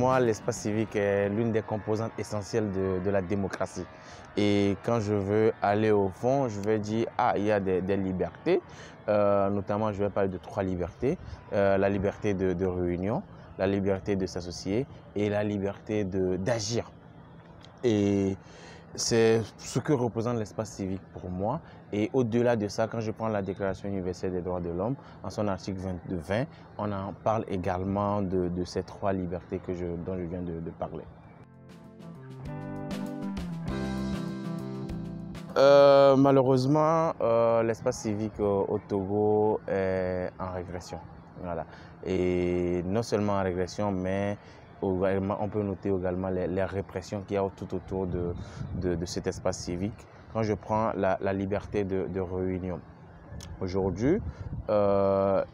moi, l'espace civique est l'une des composantes essentielles de la démocratie. Et quand je veux aller au fond, je vais dire, il y a des libertés. Notamment, je vais parler de 3 libertés. La liberté de réunion, la liberté de s'associer et la liberté d'agir. Et c'est ce que représente l'espace civique pour moi. Et au-delà de ça, quand je prends la Déclaration universelle des droits de l'homme, en son article 20, on en parle également de ces 3 libertés dont je viens de parler. Malheureusement, l'espace civique au Togo est en régression. Voilà. Et non seulement en régression, mais on peut noter également les répressions qu'il y a tout autour de cet espace civique. Quand je prends la liberté de réunion, aujourd'hui,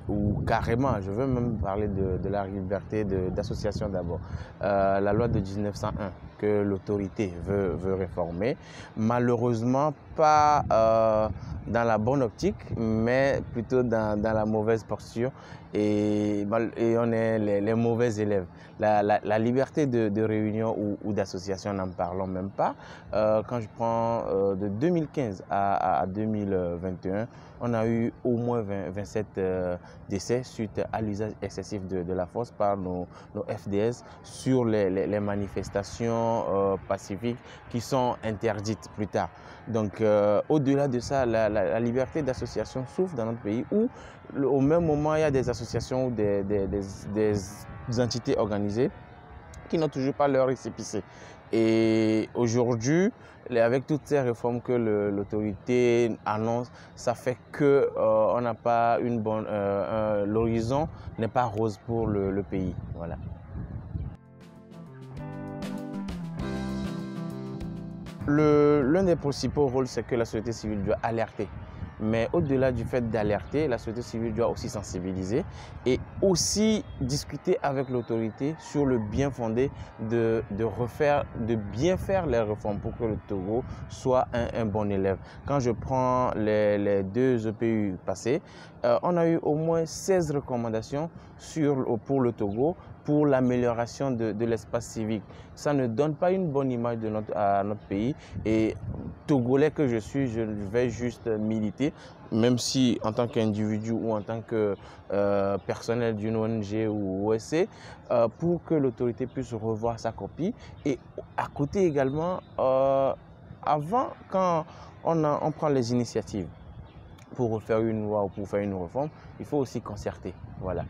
ou carrément, je veux même parler de la liberté d'association d'abord. La loi de 1901 que l'autorité veut réformer, malheureusement pas dans la bonne optique, mais plutôt dans la mauvaise posture et on est les mauvais élèves. La liberté de réunion ou d'association, n'en parlons même pas. Quand je prends de 2015 à 2021, on a eu au moins 27 décès suite à l'usage excessif de la force par nos FDS sur les manifestations pacifiques qui sont interdites plus tard. Donc au-delà de ça, la liberté d'association souffre dans notre pays où au même moment il y a des associations ou des entités organisées qui n'ont toujours pas leur récépissé. Et aujourd'hui, avec toutes ces réformes que l'autorité annonce, ça fait que on n'a pas une bonne, l'horizon n'est pas rose pour le pays. Voilà. L'un des principaux rôles, c'est que la société civile doit alerter. Mais au-delà du fait d'alerter, la société civile doit aussi sensibiliser et aussi discuter avec l'autorité sur le bien fondé de bien faire les réformes pour que le Togo soit un bon élève. Quand je prends les 2 EPU passés, on a eu au moins 16 recommandations pour le Togo pour l'amélioration de l'espace civique. Ça ne donne pas une bonne image à notre pays. Et Togolais que je suis, je vais juste militer, même si en tant qu'individu ou en tant que personnel d'une ONG ou OSC, pour que l'autorité puisse revoir sa copie. Et à côté également, avant, quand on prend les initiatives pour refaire une loi ou pour faire une réforme, il faut aussi concerter. Voilà.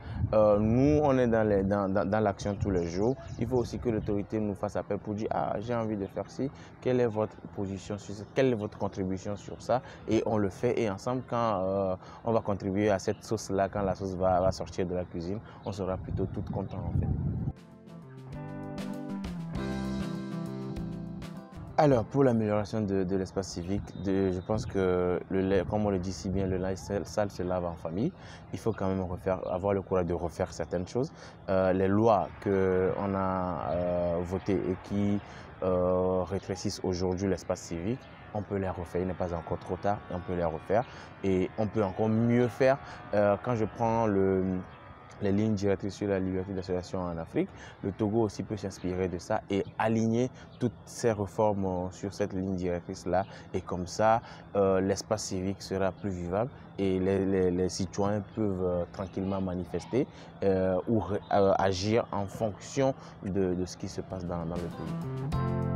Nous, on est dans l'action tous les jours. Il faut aussi que l'autorité nous fasse appel pour dire j'ai envie de faire ci, quelle est votre position sur ça, quelle est votre contribution sur ça, et on le fait. Et ensemble, quand on va contribuer à cette sauce-là, quand la sauce va sortir de la cuisine, on sera plutôt tout content en fait. Alors, pour l'amélioration de l'espace civique, je pense que, comme on le dit si bien, le linge sale se lave en famille. Il faut quand même avoir le courage de refaire certaines choses. Les lois qu'on a votées et qui rétrécissent aujourd'hui l'espace civique, on peut les refaire. Il n'est pas encore trop tard, on peut les refaire. Et on peut encore mieux faire. Quand je prends les lignes directrices sur la liberté d'association en Afrique, le Togo aussi peut s'inspirer de ça et aligner toutes ces réformes sur cette ligne directrice-là. Et comme ça, l'espace civique sera plus vivable et les citoyens peuvent tranquillement manifester ou agir en fonction de ce qui se passe dans le pays.